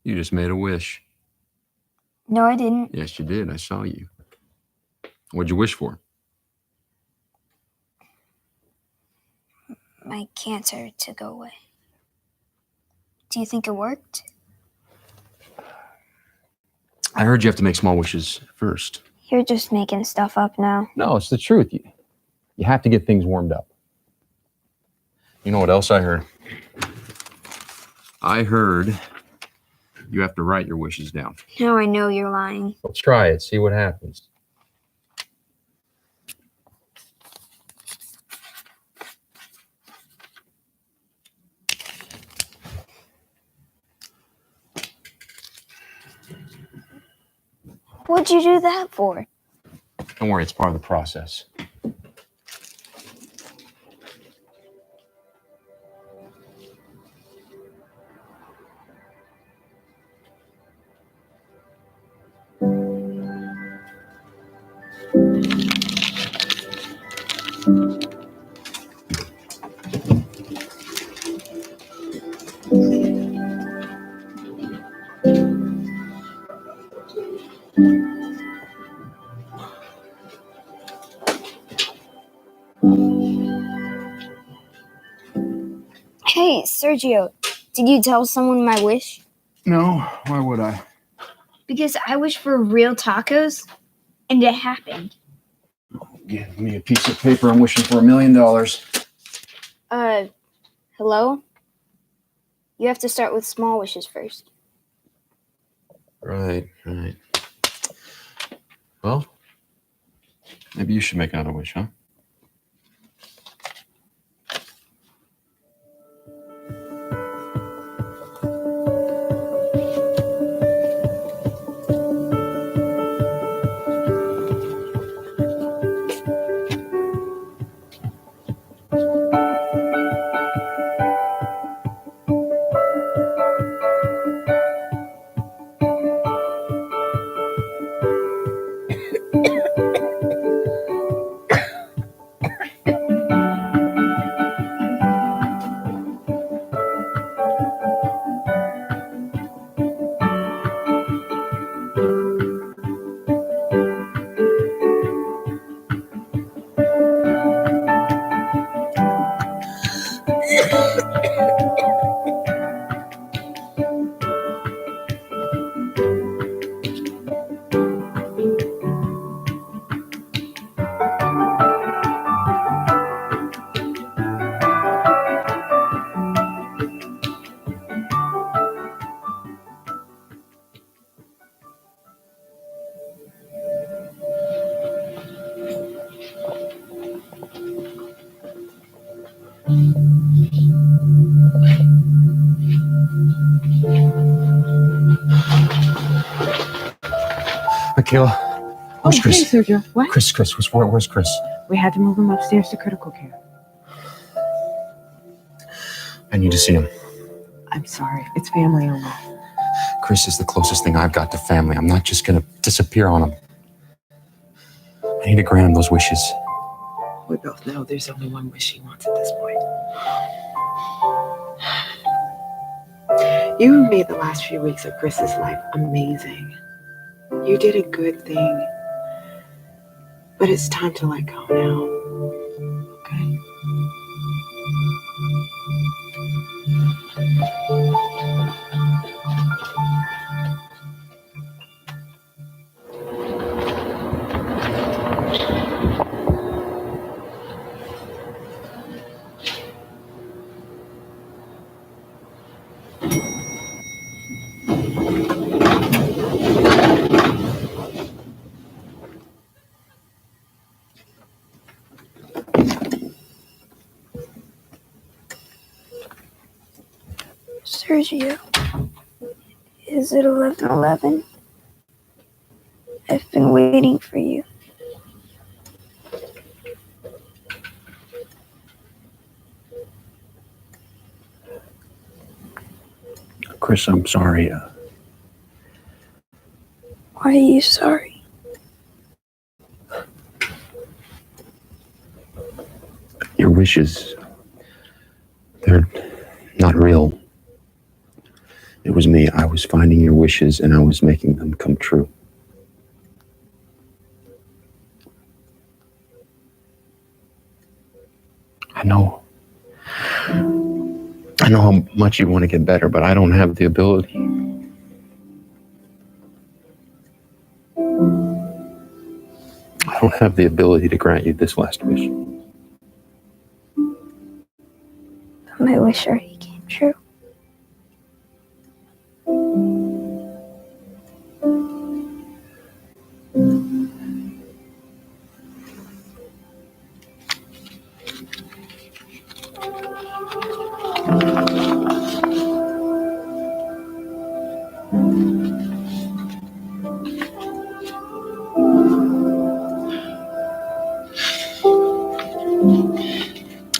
You just made a wish. No, I didn't. Yes, you did. I saw you. What'd you wish for? My cancer to go away. Do you think it worked? I heard you have to make small wishes first. You're just making stuff up now. No, it's the truth. You have to get things warmed up. You know what else I heard? I heard you have to write your wishes down. Now I know you're lying. Let's try it. See what happens. What'd you do that for? Don't worry, it's part of the process. Hey, Sergio, did you tell someone my wish? No, why would I? Because I wished for real tacos, and it happened. Give me a piece of paper. I'm wishing for $1 million. Hello? You have to start with small wishes first. Right. Well, maybe you should make another wish, huh? Michaela, where's Chris? Hey, Sergio. What? Chris, where's Chris? We had to move him upstairs to critical care. I need to see him. I'm sorry. It's family only. Chris is the closest thing I've got to family. I'm not just gonna disappear on him. I need to grant him those wishes. We both know there's only one wish he wants at this point. You made the last few weeks of Chris's life amazing. You did a good thing. But it's time to let go now. Okay? Sergio, is it 11:11? I've been waiting for you. Chris, I'm sorry. Why are you sorry? Your wishes, they're not real. It was me. I was finding your wishes and I was making them come true. I know how much you want to get better, but I don't have the ability. I don't have the ability to grant you this last wish. But my wish already came true.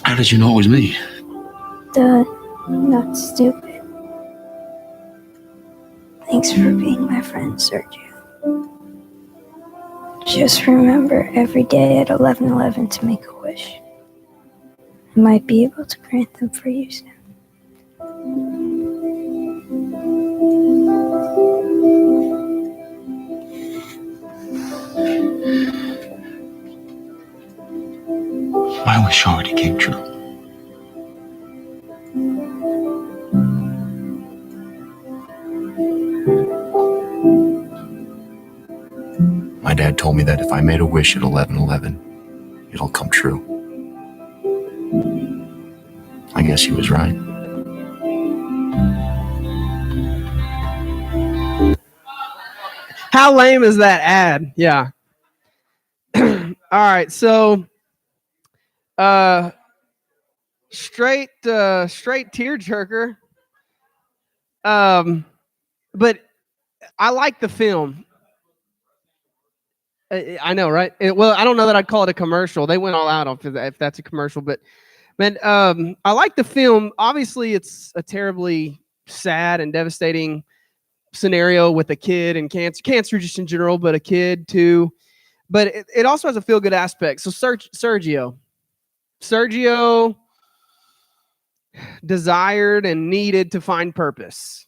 How did you know it was me? Duh, not stupid. Thanks for being my friend, Sergio. Just remember every day at 11:11 to make a wish. I might be able to grant them for you soon. My wish already came true. My dad told me that if I made a wish at 11:11, it'll come true. I guess he was right. How lame is that ad? Yeah. All right, so straight tearjerker. But I like the film. I know, right? Well, I don't know that I'd call it a commercial. They went all out on if that's a commercial, but man, I like the film. Obviously, it's a terribly sad and devastating scenario with a kid and cancer just in general, but a kid too. But it also has a feel-good aspect. So Sergio desired and needed to find purpose,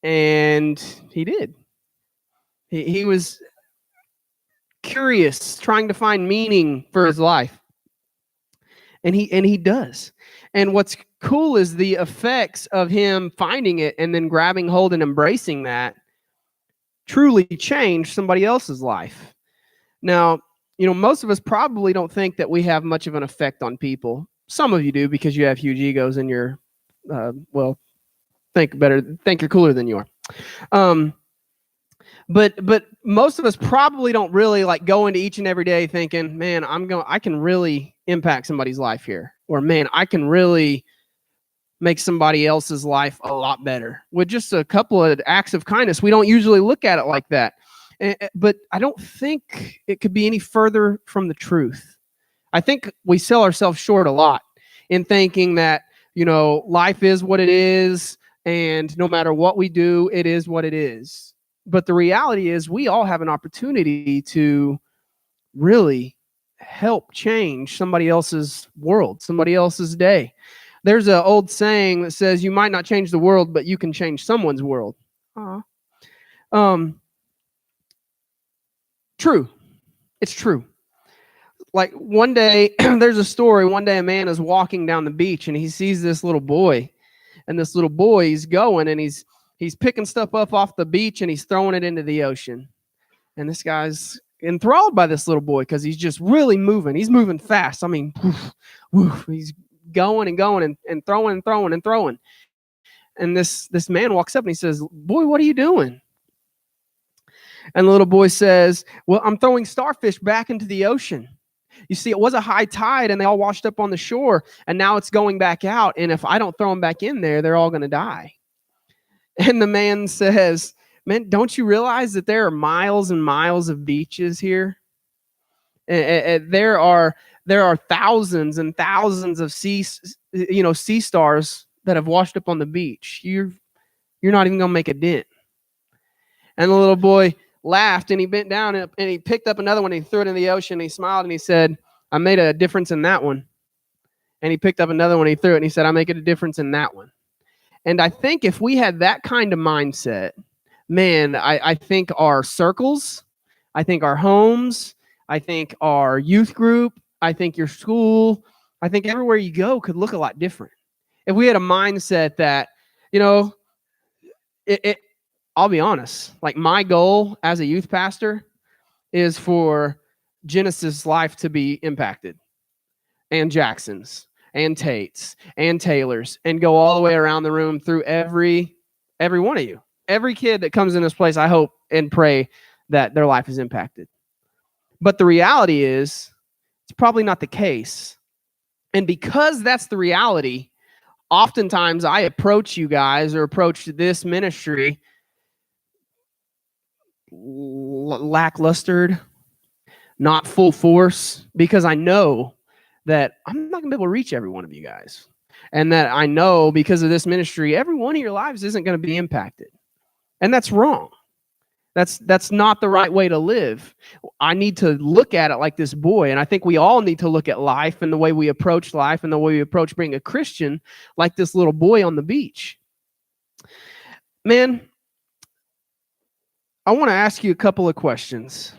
and he did. He was curious, trying to find meaning for his life, and he does. And what's cool is the effects of him finding it and then grabbing hold and embracing that truly changed somebody else's life. Now, most of us probably don't think that we have much of an effect on people. Some of you do because you have huge egos and you're, think you're cooler than you are. But most of us probably don't really go into each and every day thinking, man, I can really impact somebody's life here, or man, I can really make somebody else's life a lot better with just a couple of acts of kindness. We don't usually look at it like that. But I don't think it could be any further from the truth. I think we sell ourselves short a lot in thinking that, life is what it is, and no matter what we do, it is what it is. But the reality is we all have an opportunity to really help change somebody else's world, somebody else's day. There's an old saying that says you might not change the world, but you can change someone's world. True. It's true. One day, there's a story. One day a man is walking down the beach and he sees this little boy. And this little boy, he's going and he's picking stuff up off the beach and he's throwing it into the ocean. And this guy's enthralled by this little boy because he's just really moving. He's moving fast. I mean, woof, woof. He's going and going and throwing and throwing and throwing. And this man walks up and he says, "Boy, what are you doing?" And the little boy says, "Well, I'm throwing starfish back into the ocean. You see, it was a high tide and they all washed up on the shore, and now it's going back out. And if I don't throw them back in there, they're all going to die." And the man says, "Man, don't you realize that there are miles and miles of beaches here? There are thousands and thousands of sea stars that have washed up on the beach. You're not even going to make a dent." And the little boy laughed and he bent down and he picked up another one and he threw it in the ocean. And he smiled and he said, "I made a difference in that one." And he picked up another one and he threw it and he said, "I make a difference in that one." And I think if we had that kind of mindset, man, I think our circles, I think our homes, I think our youth group, I think your school, I think everywhere you go could look a lot different. If we had a mindset that, you know, I'll be honest, like my goal as a youth pastor is for Genesis life to be impacted, and Jackson's, and Tate's, and Taylor's, and go all the way around the room through every one of you. Every kid that comes in this place, I hope and pray that their life is impacted. But the reality is, it's probably not the case. And because that's the reality, oftentimes I approach you guys or approach this ministry lacklustered, not full force, because I know that I'm not going to be able to reach every one of you guys. And that I know because of this ministry, every one of your lives isn't going to be impacted. And that's wrong. That's not the right way to live. I need to look at it like this boy. And I think we all need to look at life and the way we approach life and the way we approach being a Christian like this little boy on the beach. Man, I want to ask you a couple of questions.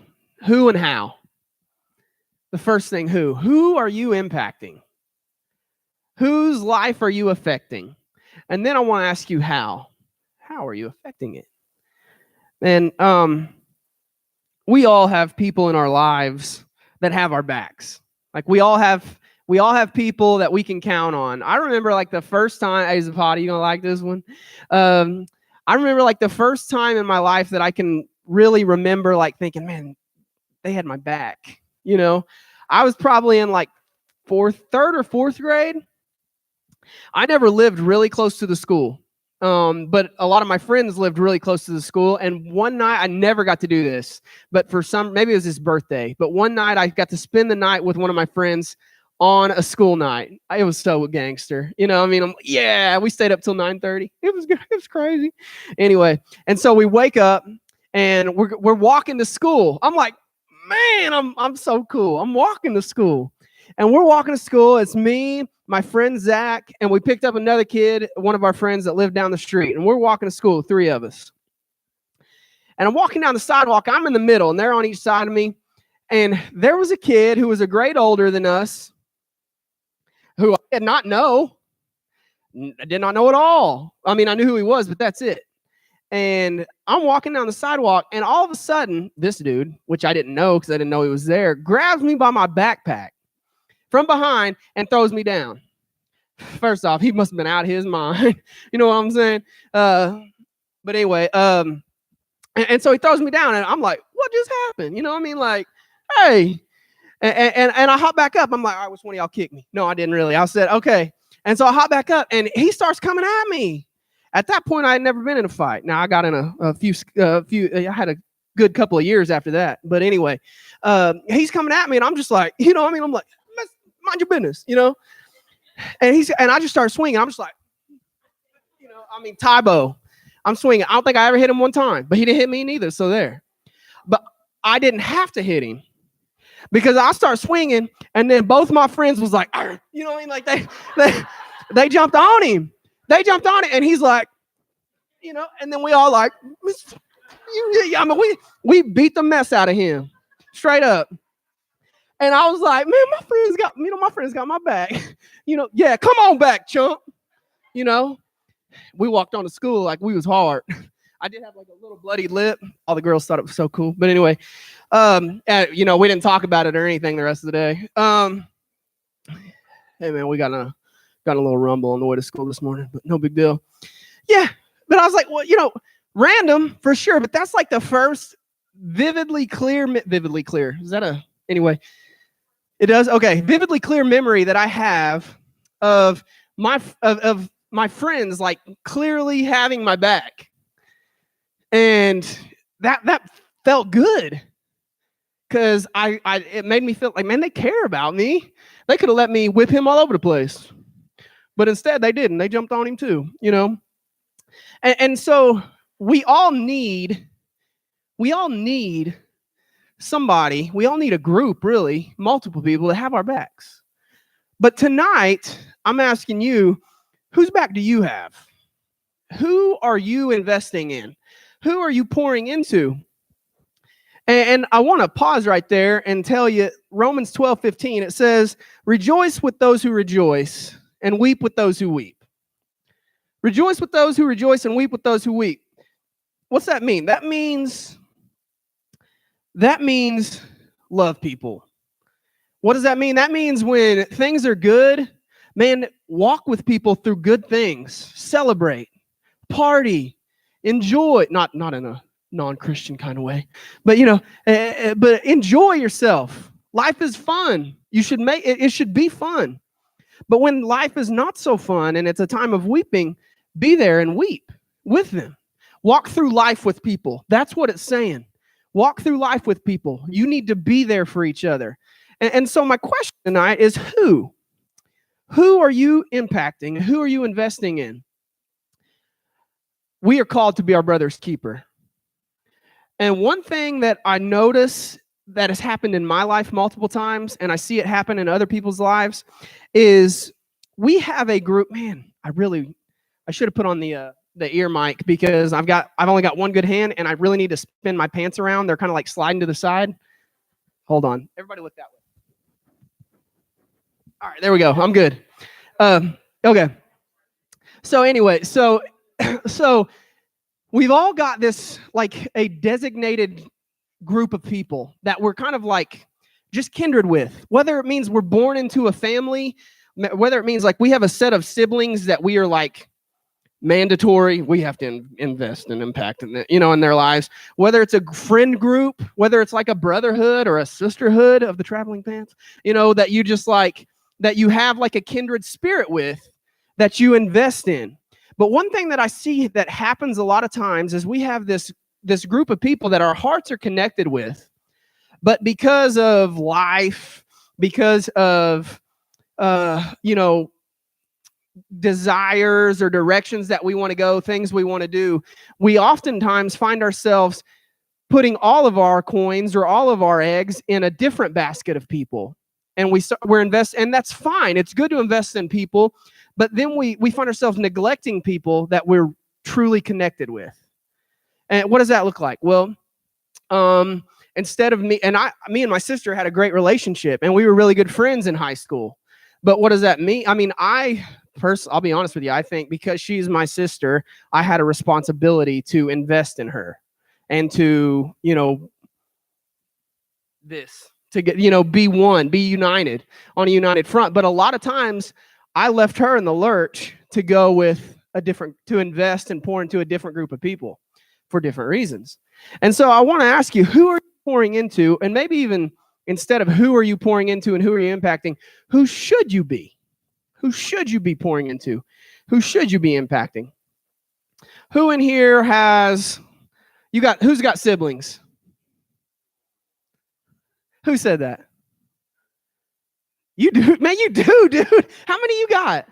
Who and how? The first thing, who? Who are you impacting? Whose life are you affecting? And then I want to ask you how. How are you affecting it? And we all have people in our lives that have our backs. Like we all have people that we can count on. I remember like the first time, hey, Zapata, you gonna like this one? I remember like the first time in my life that I can really remember like thinking, man, they had my back. You know, I was probably in like third or fourth grade. I never lived really close to the school. But a lot of my friends lived really close to the school. And one night, I never got to do this, but maybe it was his birthday. But one night, I got to spend the night with one of my friends on a school night. It was so gangster. You know, I mean, we stayed up till 9:30. It was crazy. Anyway, and so we wake up and we're walking to school. I'm like, man, I'm so cool. I'm walking to school. And we're walking to school. It's me, my friend Zach, and we picked up another kid, one of our friends that lived down the street. And we're walking to school, three of us. And I'm walking down the sidewalk. I'm in the middle, and they're on each side of me. And there was a kid who was a grade older than us, who I did not know. I did not know at all. I mean, I knew who he was, but that's it. And I'm walking down the sidewalk, and all of a sudden, this dude, which I didn't know because I didn't know he was there, grabs me by my backpack from behind and throws me down. First off, he must have been out of his mind. You know what I'm saying? But anyway, and so he throws me down, and I'm like, what just happened? You know what I mean? Like, hey. And I hop back up. I'm like, all right, which one of y'all kicked me? No, I didn't really. I said, okay. And so I hop back up, and he starts coming at me. At that point, I had never been in a fight. Now, I got in a few. I had a good couple of years after that. But anyway, he's coming at me, and I'm just like, you know what I mean? I'm like, mind your business, you know? And I just start swinging. I'm just like, you know, I mean, Tybo. I'm swinging. I don't think I ever hit him one time, but he didn't hit me neither. So there. But I didn't have to hit him because I start swinging, and then both my friends was like, arr, you know what I mean? Like they jumped on him. They jumped on it, and he's like, you know, and then we all like, I mean, we beat the mess out of him, straight up. And I was like, man, my friends got my back. You know, yeah, come on back, chump. You know, we walked on to school like we was hard. I did have like a little bloody lip. All the girls thought it was so cool. But anyway, you know, we didn't talk about it or anything the rest of the day. Hey, man, we got a little rumble on the way to school this morning, but no big deal. Yeah, but I was like, well, you know, random for sure, but that's like the first vividly clear. Is that anyway? It does? Okay. Vividly clear memory that I have of my friends like clearly having my back. And that felt good. Cause it made me feel like, man, they care about me. They could have let me whip him all over the place. But instead they didn't. They jumped on him too, you know? And so we all need somebody, we all need a group, really, multiple people to have our backs. But tonight, I'm asking you, whose back do you have? who are you investing in? Who are you pouring into? And I want to pause right there and tell you, Romans 12:15, it says, rejoice with those who rejoice and weep with those who weep. Rejoice with those who rejoice and weep with those who weep. What's that mean? That means love people. What does that mean? That means when things are good, man, walk with people through good things. Celebrate, party, enjoy, not in a non-Christian kind of way, but but enjoy yourself. Life is fun. You should it should be fun. But when life is not so fun and it's a time of weeping, be there and weep with them. Walk through life with people. That's what it's saying. Walk through life with people. You need to be there for each other. And so my question tonight is who? Who are you impacting? Who are you investing in? We are called to be our brother's keeper. And one thing that I notice that has happened in my life multiple times, and I see it happen in other people's lives, is we have a group. Man, I should have put on the ear mic because I've only got one good hand, and I really need to spin my pants around. They're kind of like sliding to the side. Hold on, everybody, look that way. All right, there we go. I'm good. Okay. So anyway, so we've all got this like a designated group of people that we're kind of like just kindred with, whether it means we're born into a family, whether it means like we have a set of siblings that we are like mandatory, we have to invest and impact in their lives, whether it's a friend group, whether it's like a brotherhood or a sisterhood of the traveling pants, that you just like, that you have like a kindred spirit with, that you invest in. But one thing that I see that happens a lot of times is we have this group of people that our hearts are connected with, but because of life, because of desires or directions that we want to go, things we want to do, we oftentimes find ourselves putting all of our coins or all of our eggs in a different basket of people. And we're investing, and that's fine. It's good to invest in people, but then we find ourselves neglecting people that we're truly connected with. And what does that look like? Well, instead of me and my sister had a great relationship, and we were really good friends in high school. But what does that mean? I mean, I'll be honest with you. I think because she's my sister, I had a responsibility to invest in her and to, to get, be one, be united on a united front. But a lot of times I left her in the lurch to go with to invest and pour into a different group of people for different reasons. And so I want to ask you, who are you pouring into? And maybe even instead of who are you pouring into and who are you impacting, who should you be? Who should you be pouring into? Who should you be impacting? Who in here who's got siblings? Who said that? You do, man, you do, dude. How many you got?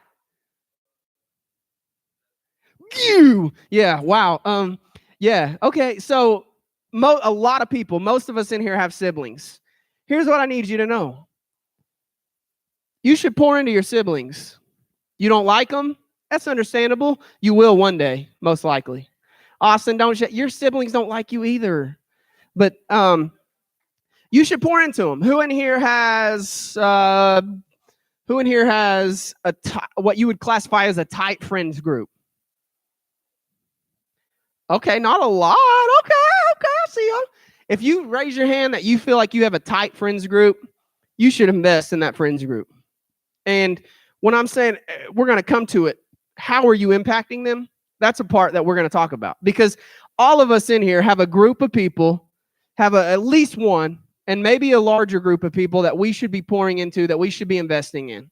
You. Yeah, wow. Yeah, okay. So a lot of people, most of us in here have siblings. Here's what I need you to know. You should pour into your siblings. You don't like them? That's understandable. You will one day, most likely. Austin, your siblings don't like you either. But you should pour into them. Who in here has what you would classify as a tight friends group? Okay, not a lot. Okay, I see you. If you raise your hand that you feel like you have a tight friends group, you should invest in that friends group. And when I'm saying we're going to come to it, how are you impacting them? That's a part that we're going to talk about, because all of us in here have a group of people, have at least one, and maybe a larger group of people that we should be pouring into, that we should be investing in.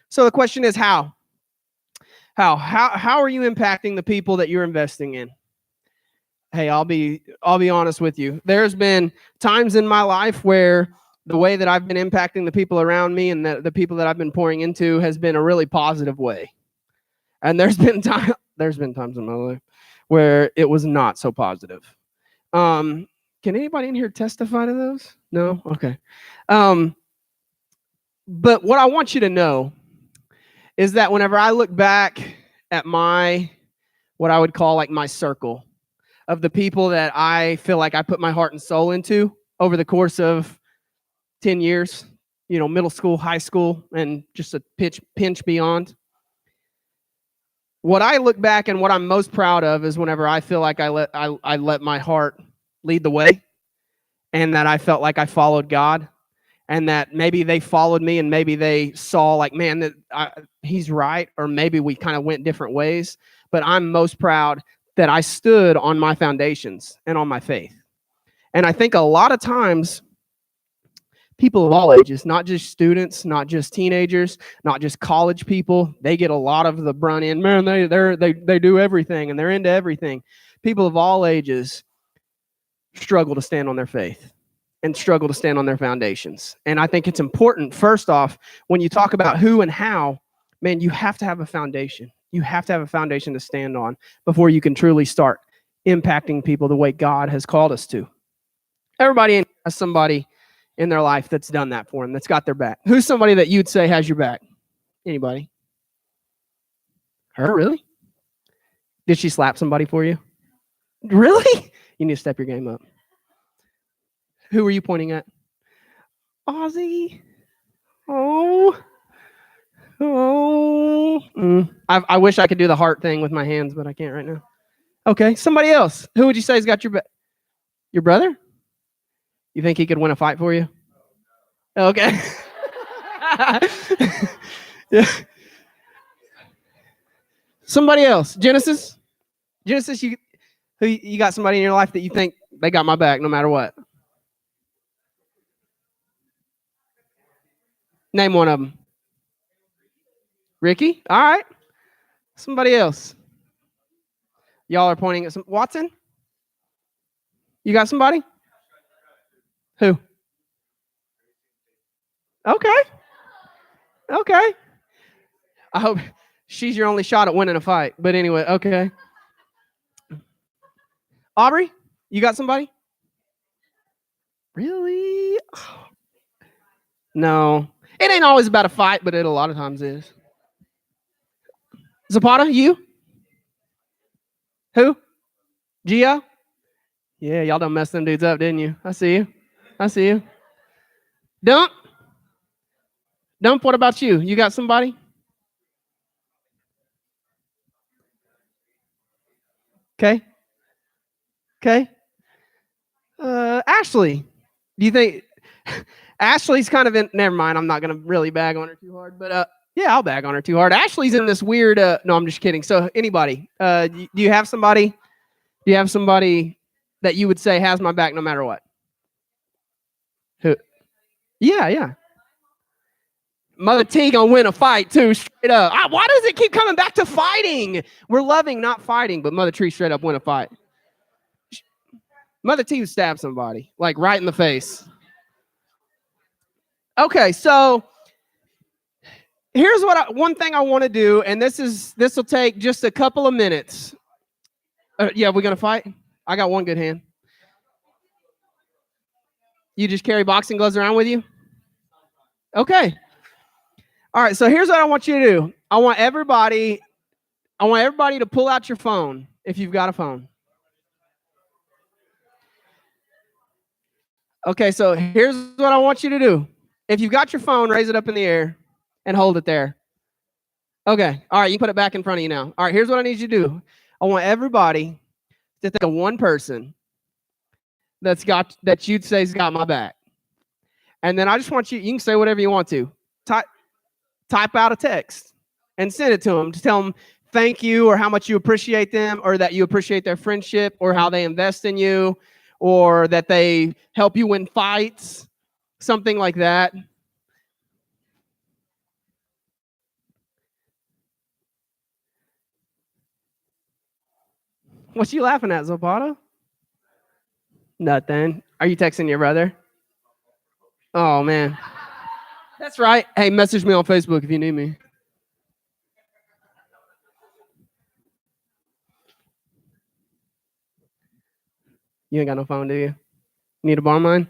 So the question is how? How are you impacting the people that you're investing in? Hey, I'll be honest with you. There's been times in my life where the way that I've been impacting the people around me and the people that I've been pouring into has been a really positive way. And there's been times in my life where it was not so positive. Can anybody in here testify to those? No? Okay. But what I want you to know is that whenever I look back at what I would call like my circle of the people that I feel like I put my heart and soul into over the course of 10 years, middle school, high school, and just a pinch beyond. What I look back and what I'm most proud of is whenever I feel like I let my heart lead the way, and that I felt like I followed God, and that maybe they followed me and maybe they saw like, man, that he's right, or maybe we kind of went different ways. But I'm most proud that I stood on my foundations and on my faith. And I think a lot of times people of all ages, not just students, not just teenagers, not just college people, they get a lot of the brunt in. Man, they do everything and they're into everything. People of all ages struggle to stand on their faith and struggle to stand on their foundations. And I think it's important, first off, when you talk about who and how, man, you have to have a foundation. You have to have a foundation to stand on before you can truly start impacting people the way God has called us to. Everybody has somebody in their life that's done that for them, that's got their back. Who's somebody that you'd say has your back? Anybody? Her, really? Did she slap somebody for you? Really? You need to step your game up. Who were you pointing at? Ozzy. Oh. I wish I could do the heart thing with my hands, but I can't right now. Okay, somebody else. Who would you say has got your back? Your brother? You think he could win a fight for you? Okay. Yeah. Somebody else. Genesis, you got somebody in your life that you think they got my back no matter what? Name one of them. Ricky? All right. Somebody else. Y'all are pointing at some. Watson? You got somebody? Who? Okay. I hope she's your only shot at winning a fight. But anyway, okay. Aubrey, you got somebody? Really? No. It ain't always about a fight, but it a lot of times is. Zapata, you? Who? Gio? Yeah, y'all done messed them dudes up, didn't you? I see you. Dump, what about you? You got somebody? Okay. Ashley, do you think Ashley's kind of in? Never mind. I'm not gonna really bag on her too hard, but yeah, I'll bag on her too hard. Ashley's in this weird. No, I'm just kidding. So, anybody? Do you have somebody? Do you have somebody that you would say has my back no matter what? Who? Yeah. Mother T gonna win a fight too, straight up. Why does it keep coming back to fighting? We're loving, not fighting, but Mother T straight up win a fight. Mother T would stab somebody, like right in the face. Okay, so here's one thing I want to do, and this will take just a couple of minutes. Yeah, we're gonna fight. I got one good hand. You just carry boxing gloves around with you? Okay. All right, so here's what I want you to do. I want everybody to pull out your phone if you've got a phone. Okay, so here's what I want you to do. If you've got your phone, raise it up in the air and hold it there. Okay, all right, you can put it back in front of you now. All right, here's what I need you to do. I want everybody to think of one person that you'd say's got my back. And then I just want you can say whatever you want to. Type out a text and send it to them to tell them thank you, or how much you appreciate them, or that you appreciate their friendship, or how they invest in you, or that they help you win fights, something like that. What you laughing at, Zapata? Nothing. Are you texting your brother? Oh, man. That's right. Hey, message me on Facebook if you need me. You ain't got no phone, do you? Need to borrow mine?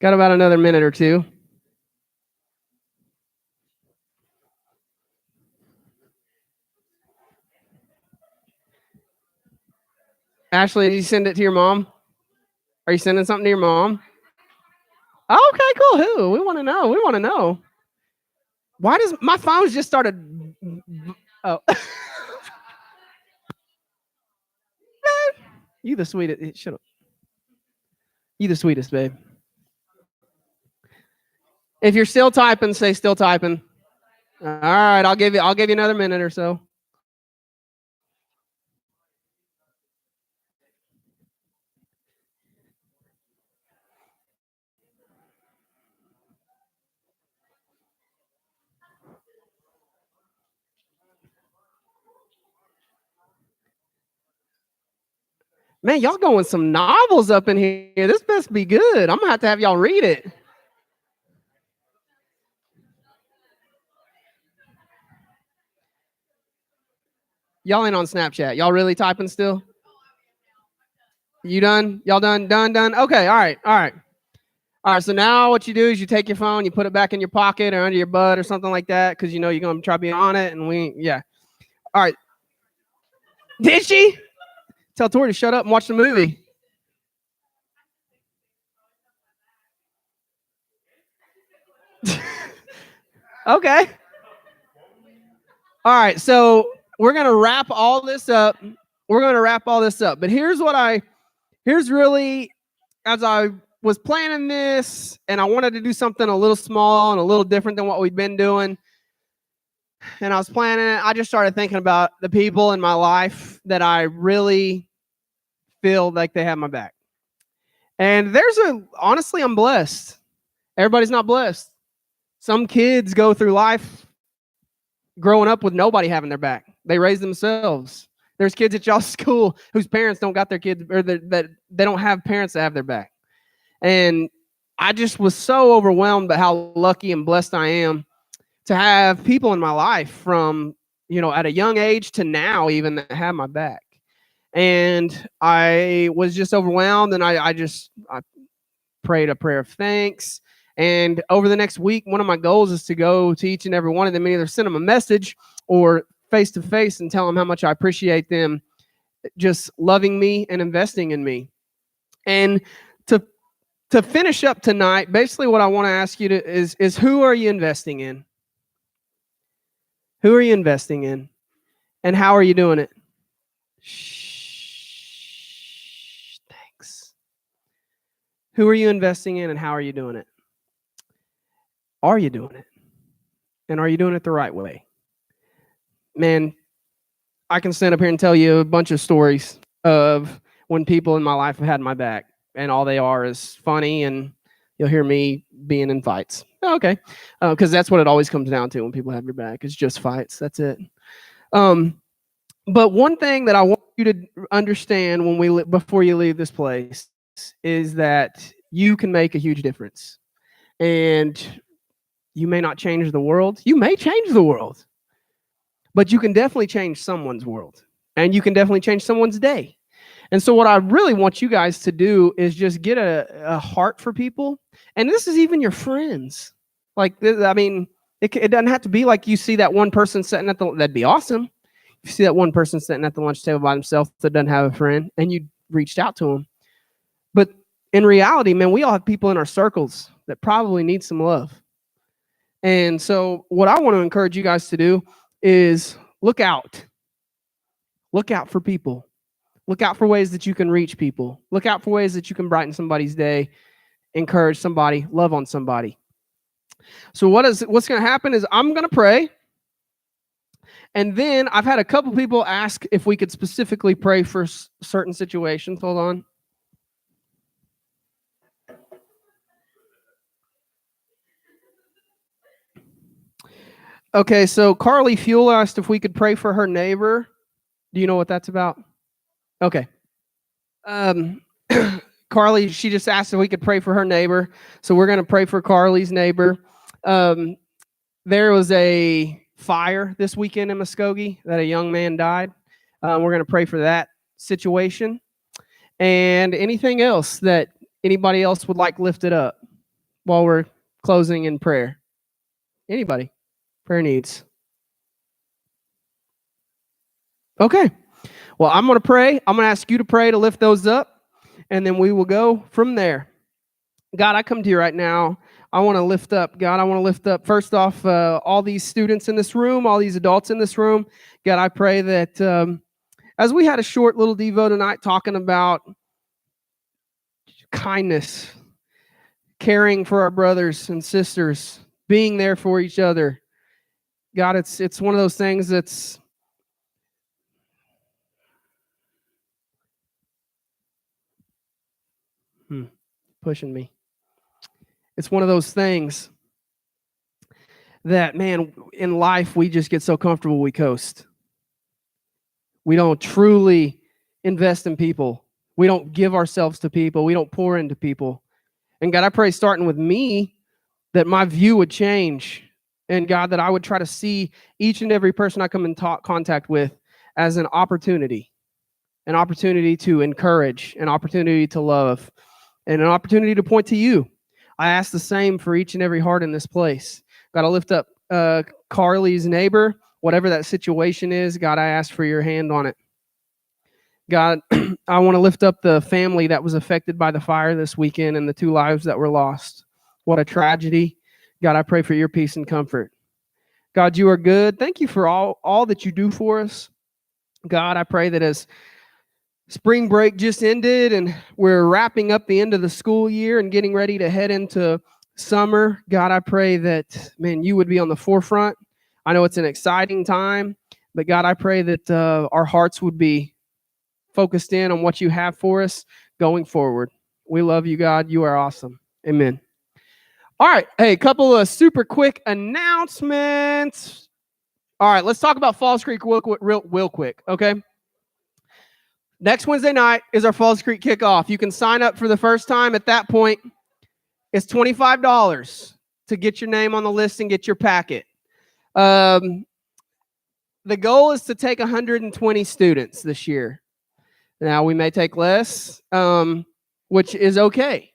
Got about another minute or two. Ashley, did you send it to your mom? Are you sending something to your mom? Oh, okay, cool. Who? We want to know. We want to know. Why does my phone's just started? Oh, you the sweetest. Shut up. You the sweetest, babe. If you're still typing, say still typing. All right, I'll give you another minute or so. Man, y'all going some novels up in here. This best be good. I'm gonna have y'all read it. Y'all ain't on Snapchat. Y'all really typing still? You done? Y'all done? Done? Okay, all right. All right, so now what you do is you take your phone, you put it back in your pocket or under your butt or something like that, because you know you're gonna try to be on it, and yeah. All right. Did she? Tell Tori to shut up and watch the movie. Okay. All right, so we're gonna wrap all this up. But here's really, as I was planning this, and I wanted to do something a little small and a little different than what we've been doing. And I was planning it. I just started thinking about the people in my life that I really feel like they have my back. And honestly, I'm blessed. Everybody's not blessed. Some kids go through life growing up with nobody having their back. They raise themselves. There's kids at y'all's school whose parents don't got their kids, or that they don't have parents that have their back. And I just was so overwhelmed by how lucky and blessed I am to have people in my life from, at a young age to now even that have my back. And I was just overwhelmed, and I prayed a prayer of thanks. And over the next week, one of my goals is to go to each and every one of them and either send them a message or face to face and tell them how much I appreciate them just loving me and investing in me. And to finish up tonight, basically what I want to ask you is who are you investing in? Who are you investing in? And how are you doing it? Shh. Thanks. Who are you investing in and how are you doing it? Are you doing it? And are you doing it the right way? Man, I can stand up here and tell you a bunch of stories of when people in my life have had my back, and all they are is funny, and you'll hear me being in fights. Okay. Because that's what it always comes down to when people have your back. It's just fights. That's it. But one thing that I want you to understand before you leave this place is that you can make a huge difference. And you may not change the world. You may change the world. But you can definitely change someone's world. And you can definitely change someone's day. And so what I really want you guys to do is just get a heart for people. And this is even your friends. Like, I mean, it doesn't have to be like you see that one person sitting that'd be awesome. If you see that one person sitting at the lunch table by himself that doesn't have a friend and you reached out to him. But in reality, man, we all have people in our circles that probably need some love. And so what I want to encourage you guys to do is look out. Look out for people. Look out for ways that you can reach people. Look out for ways that you can brighten somebody's day, encourage somebody, love on somebody. So what's going to happen is I'm going to pray. And then I've had a couple people ask if we could specifically pray for certain situations. Hold on. Okay, so Carly Fuel asked if we could pray for her neighbor. Do you know what that's about? Okay. Carly, she just asked if we could pray for her neighbor. So we're going to pray for Carly's neighbor. There was a fire this weekend in Muskogee that a young man died. We're going to pray for that situation. And anything else that anybody else would like lifted up. while we're closing in prayer? Anybody? Prayer needs. Okay. Well, I'm going to pray. I'm going to ask you to pray to lift those up, and then we will go from there. God, I come to you right now. I want to lift up, God, I want to lift up, first off, all these students in this room, all these adults in this room. God, I pray that as we had a short little Devo tonight talking about kindness, caring for our brothers and sisters, being there for each other, God, it's one of those things that's pushing me. It's one of those things that, man, in life, we just get so comfortable we coast. We don't truly invest in people. We don't give ourselves to people. We don't pour into people. And God, I pray, starting with me, that my view would change. And God, that I would try to see each and every person I come in contact with as an opportunity to encourage, an opportunity to love, and an opportunity to point to you. I ask the same for each and every heart in this place. God, I lift up Carly's neighbor, whatever that situation is. God, I ask for your hand on it. God, I want to lift up the family that was affected by the fire this weekend and the 2 lives that were lost. What a tragedy. God, I pray for your peace and comfort. God, you are good. Thank you for all that you do for us. God, I pray that as spring break just ended and we're wrapping up the end of the school year and getting ready to head into summer, God, I pray that, man, you would be on the forefront. I know it's an exciting time, but God, I pray that our hearts would be focused in on what you have for us going forward. We love you, God. You are awesome. Amen. All right. Hey, a couple of super quick announcements. All right, let's talk about Falls Creek real quick, okay? Next Wednesday night is our Falls Creek kickoff. You can sign up for the first time. At that point, it's $25 to get your name on the list and get your packet. The goal is to take 120 students this year. Now, we may take less, which is okay.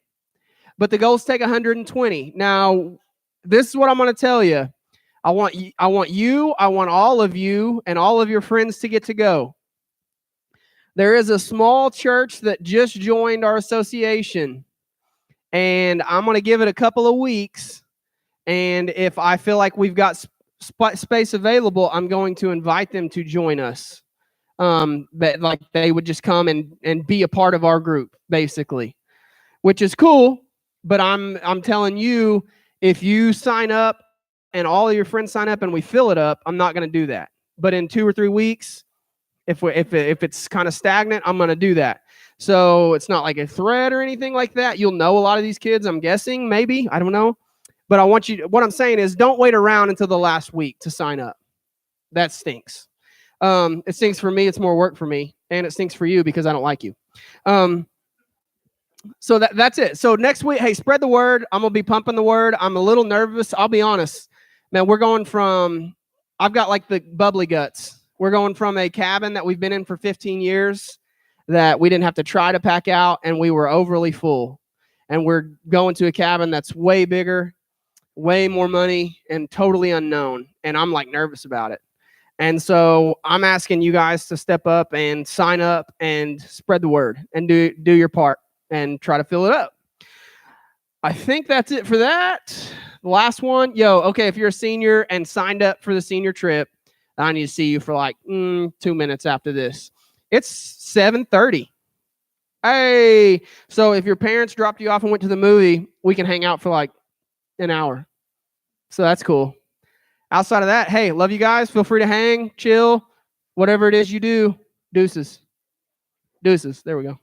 But the goal is to take 120. Now, this is what I'm going to tell you. I want all of you, and all of your friends to get to go. There is a small church that just joined our association, and I'm going to give it a couple of weeks, and if I feel like we've got space available, I'm going to invite them to join us. But like they would just come and be a part of our group, basically, which is cool. But I'm telling you, if you sign up and all of your friends sign up and we fill it up, I'm not going to do that. But in 2 or 3 weeks, if it's kind of stagnant, I'm going to do that. So it's not like a threat or anything like that. You'll know a lot of these kids, I'm guessing, maybe, I don't know. But what I'm saying is, don't wait around until the last week to sign up. That stinks. It stinks for me. It's more work for me, and it stinks for you because I don't like you. So that's it. So next week, hey, spread the word. I'm gonna be pumping the word. I'm a little nervous. I'll be honest, man. I've got like the bubbly guts. We're going from a cabin that we've been in for 15 years that we didn't have to try to pack out, and we were overly full. And we're going to a cabin that's way bigger, way more money, and totally unknown. And I'm like nervous about it. And so I'm asking you guys to step up and sign up and spread the word and do your part and try to fill it up. I think that's it for that. The last one, okay, if you're a senior and signed up for the senior trip, I need to see you for like 2 minutes after this. It's 7:30. Hey, so if your parents dropped you off and went to the movie, we can hang out for like an hour. So that's cool. Outside of that, hey, love you guys. Feel free to hang, chill, whatever it is you do. Deuces. There we go.